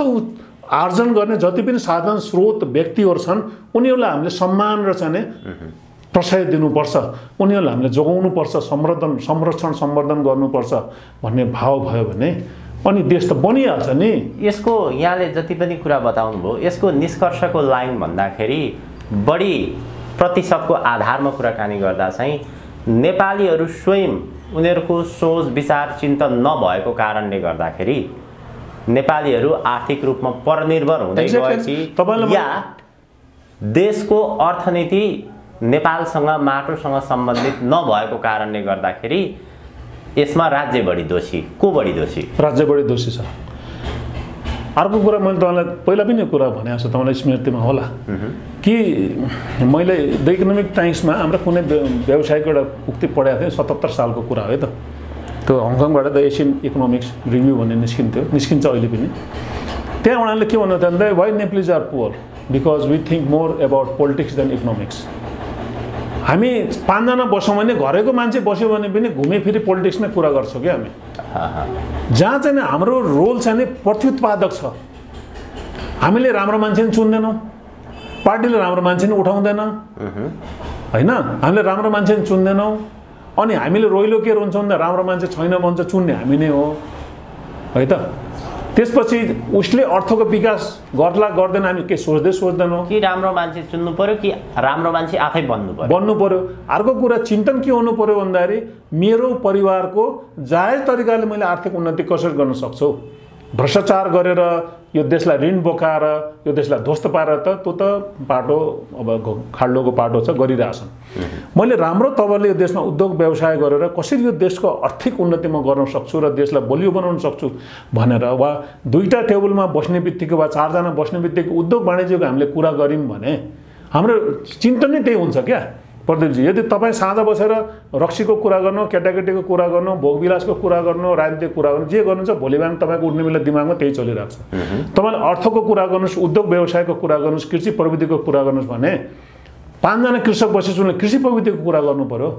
आर्जन गर्ने जति पनि साधन स्रोत व्यक्तिहरू छन् उनीहरूलाई हामीले सम्मान र चाहिँ प्रशय दिनुपर्छ, उनीहरूलाई हामीले जोगाउनुपर्छ, संरक्षण सम्वर्धन गर्नुपर्छ भन्ने भाव भयो भने अनि देश त बनिहाल्छ नि। यसको यहाँले जति पनि कुरा बताउनु भयो यसको निष्कर्षको लाइन भन्दाखेरि बढी प्रतिशतको आधारमा कुराकानी गर्दा चाहिँ नेपालीहरू स्वयं उनीहरूको सोच विचार चिन्तन नभएको कारणले गर्दाखेरि नेपालीहरू आर्थिक रूपमा परनिर्भर हुँदै गए कि या देशको अर्थनीति नेपालसँग माटोसँग सम्बन्धित नभएको कारणले गर्दाखेरि यसमा राज्य बढी दोषी, को बढी दोषी? राज्य बढी दोषी छ। अर्को कुरा मैले तपाईँलाई पहिला पनि कुरा भनेको छु, तपाईँलाई स्मृतिमा होला कि मैले द इकोनोमिक टाइम्समा हाम्रो कुनै व्यवसायको एउटा उक्ति पढाएको थिएँ, 77 सालको कुरा हो त। त्यो हङकङबाट द एसियन इकोनोमिक्स रिभ्यू भन्ने निस्किन्छ अहिले पनि। त्यहाँ उनीहरूले के भन्नु थियो why Nepalese are poor because we think more about politics than economics. हामी 5 जना बसौँ भने घरैको मान्छे बस्यो भने पनि घुमे फेरि पोलिटिक्समै कुरा गर्छौँ क्या हामी। जहाँ चाहिँ हाम्रो रोल चाहिँ नि प्रत्युत्पादक छ। हामीले राम्रो मान्छे नि चुन्दैनौँ, पार्टीले राम्रो मान्छे नि उठाउँदैन होइन, हामीले राम्रो मान्छे नि चुन्दैनौँ। अनि हामीले रोइलो के रुन्छौँ भन्दा राम्रो मान्छे छैन भन्छ, चुन्ने हामी नै हो है त। त्यसपछि उसले अर्थको विकास गर्ला गर्दैन हामी के सोच्दैनौँ कि राम्रो मान्छे चुन्नु पर्यो कि राम्रो मान्छे आफै बन्नु पर्यो। अर्को कुरा चिन्तन के हुनु पर्यो भन्दाखेरि मेरो परिवारको जायज तरिकाले मैले आर्थिक उन्नति कसरी गर्न सक्छु। भ्रष्टाचार गरेर यो देशलाई ऋण बोकाएर यो देशलाई ध्वस्त पारेर त त्यो त बाटो अब खाल्डोको बाटो छ गरिरहेछन्। मैले राम्रो तवरले यो देशमा उद्योग व्यवसाय गरेर कसरी यो देशको आर्थिक उन्नति म गर्न सक्छु र देशलाई बलियो बनाउन सक्छु भनेर वा 2टा टेबलमा बस्ने बित्तिकै वा 4 जना बस्ने बित्तिकै उद्योग वाणिज्यको हामीले कुरा गऱ्यौँ भने हाम्रो चिन्तन नै त्यही हुन्छ क्या प्रदीपजी। यदि तपाईँ साँझ बसेर रक्सीको कुरा गर्नु, केटाकेटीको कुरा गर्नु, भोगविलासको कुरा गर्नु, राजनीतिक कुरा गर्नु, जे गर्नुहुन्छ भोलि बिहान तपाईँको उठ्ने बेला दिमागमा त्यही चलिरहेको छ। तपाईँले अर्थको कुरा गर्नुहोस्, उद्योग व्यवसायको कुरा गर्नुहोस्, कृषि प्रविधिको कुरा गर्नुहोस् भने 5 जना कृषक बसेपछि उनले कृषि प्रविधिको कुरा गर्नु पर्यो,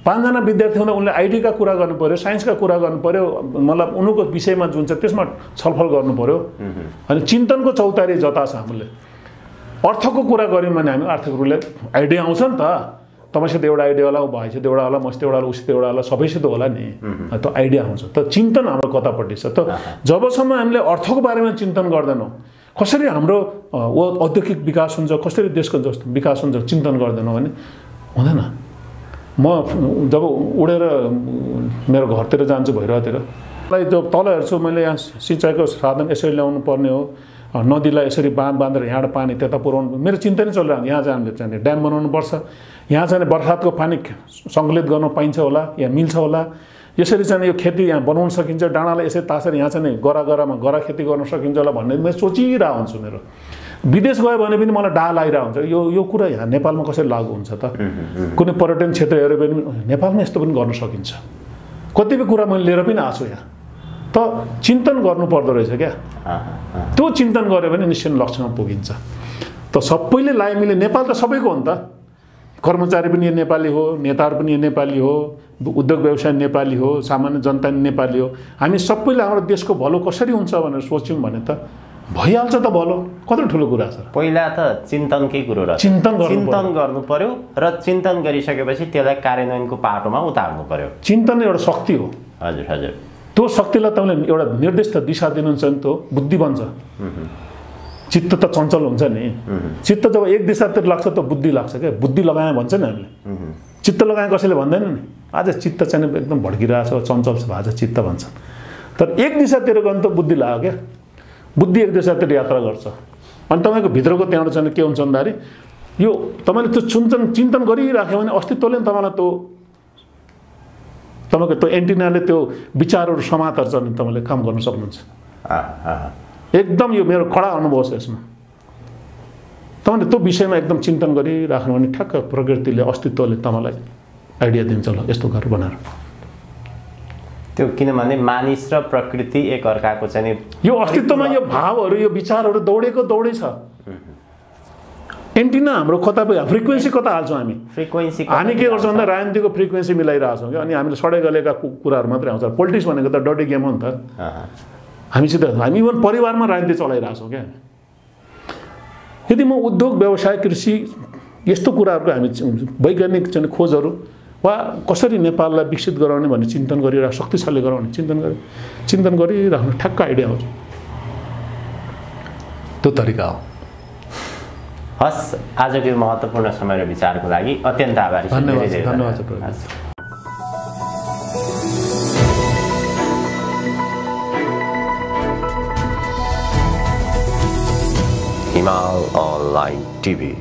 5 जना विद्यार्थी हुँदा उनले आइटीका कुरा गर्नु पर्यो, साइन्सका कुरा गर्नु पर्यो, मतलब उनको विषयमा जुन छ त्यसमा छलफल गर्नु पर्यो। अनि चिन्तनको चौतारी जता छ हामीले अर्थको कुरा गऱ्यौँ भने हामी आर्थिक रूपले आइडिया आउँछ नि त। तपाईँसित एउटा आइडिया होला, भाइसित एउटा होला, मसित एउटा होला, उसित एउटा होला, सबैसित होला नि, त्यो आइडिया आउँछ। त चिन्तन हाम्रो कतापट्टि छ त जबसम्म हामीले अर्थको बारेमा चिन्तन गर्दैनौँ, कसरी हाम्रो औद्योगिक विकास हुन्छ, कसरी देशको जस्तो विकास हुन्छ चिन्तन गर्दैनौँ भने हुँदैन। म जब उडेर मेरो घरतिर जान्छु भैरवतिर, मलाई जब तल हेर्छु मैले यहाँ सिँचाइको साधन यसरी ल्याउनु पर्ने हो, नदीलाई यसरी बाँधेर यहाँबाट पानी त्यता पुर्याउनु, मेरो चिन्ता नै चलिरहेको। यहाँ चाहिँ हामीले चाहिँ ड्याम बनाउनुपर्छ, यहाँ चाहिँ बर्खातको पानी सङ्कलित गर्न पाइन्छ होला या मिल्छ होला, यसरी चाहिँ यो खेती यहाँ बनाउन सकिन्छ, डाँडालाई यसरी तासेर यहाँ चाहिँ गरामा गरा खेती गर्न सकिन्छ होला भन्ने मैले सोचिरहेको हुन्छु। मेरो विदेश गयो भने पनि मलाई डाह लागिरहेको हुन्छ यो कुरा यहाँ नेपालमा कसरी लागु हुन्छ त। कुनै पर्यटन क्षेत्र हेऱ्यो भने नेपालमा यस्तो पनि गर्न सकिन्छ। कतिपय कुरा मैले लिएर पनि आएको छु यहाँ, त चिन्तन गर्नुपर्दो रहेछ क्या। त्यो चिन्तन गऱ्यो भने निश्चय लक्ष्यमा पुगिन्छ। त सबैले मिले नेपाल त सबैको हो नि त, कर्मचारी पनि नेपाली हो, नेताहरू पनि नेपाली हो, उद्योग व्यवसाय नेपाली हो, सामान्य जनता पनि नेपाली हो। हामी सबैले हाम्रो देशको भलो कसरी हुन्छ भनेर सोच्यौँ भने त भइहाल्छ त भलो। कति ठुलो कुरा छ। पहिला त चिन्तनकै कुरो रहेछ, चिन्तन गर्नु पर्यो र चिन्तन गरिसकेपछि त्यसलाई कार्यान्वयनको पाटोमा उतार्नु पर्यो। चिन्तन एउटा शक्ति हो। हजुर हजुर। त्यो शक्तिलाई तपाईँले एउटा निर्दिष्ट दिशा दिनुहुन्छ नि त बुद्धि बन्छ। चित्त त चञ्चल हुन्छ नि, चित्त जब एक दिशातिर लाग्छ त बुद्धि लाग्छ क्या। बुद्धि लगाए भन्छ नि हामीले, चित्त लगाए कसैले भन्दैन नि। आज चित्त चाहिँ एकदम भड्किरहेको छ, चञ्चल छ, आज चित्त भन्छ। तर एक दिशातिर गयो त बुद्धि लाग्यो क्या। बुद्धि एक दिशातिर यात्रा गर्छ। अनि तपाईँको भित्रको त्यहाँबाट चाहिँ के हुन्छ भन्दाखेरि यो तपाईँले त्यो चिन्तन गरिराख्यो भने अस्तित्वले तपाईँलाई तपाईँको त्यो एन्टिनाले त्यो विचारहरू समातेर चाहिँ तपाईँले काम गर्न सक्नुहुन्छ। एकदम यो मेरो कडा अनुभव छ यसमा। तपाईँले त्यो विषयमा एकदम चिन्तन गरिराख्नु भने ठ्याक्क प्रकृतिले अस्तित्वले तपाईँलाई आइडिया दिन्छ ल यस्तो घर बनाएर। त्यो किनभने मानिस र प्रकृति एक अर्काको चाहिँ यो अस्तित्वमा यो भावहरू यो विचारहरू दौडै छ। एन्टिना हाम्रो कता फ्रिक्वेन्सी कता हाल्छौँ हामी के गर्छौँ भन्दा राजनीतिको फ्रिक्वेन्सी मिलाइरहेछौँ क्या। अनि हामीले सडै गलेका कुराहरू मात्रै आउँछ। पोलिटिक्स भनेको त डटी गेम हो नि त। हामीसित हामी इभन परिवारमा राजनीति चलाइरहेछौँ क्या। यदि म उद्योग व्यवसाय कृषि यस्तो कुराहरूको हामी वैज्ञानिक चाहिँ खोजहरू वा कसरी नेपाललाई विकसित गराउने भन्ने चिन्तन गरिरहेको शक्तिशाली गराउने चिन्तन गरिराख्नु ठ्याक्क आइडिया आउँछ। त्यो तरिका हो। हस्, आजको यो महत्त्वपूर्ण समय र विचारको लागि अत्यन्त आभारी छु। धन्यवाद। हिमाल अनलाइन टिभी।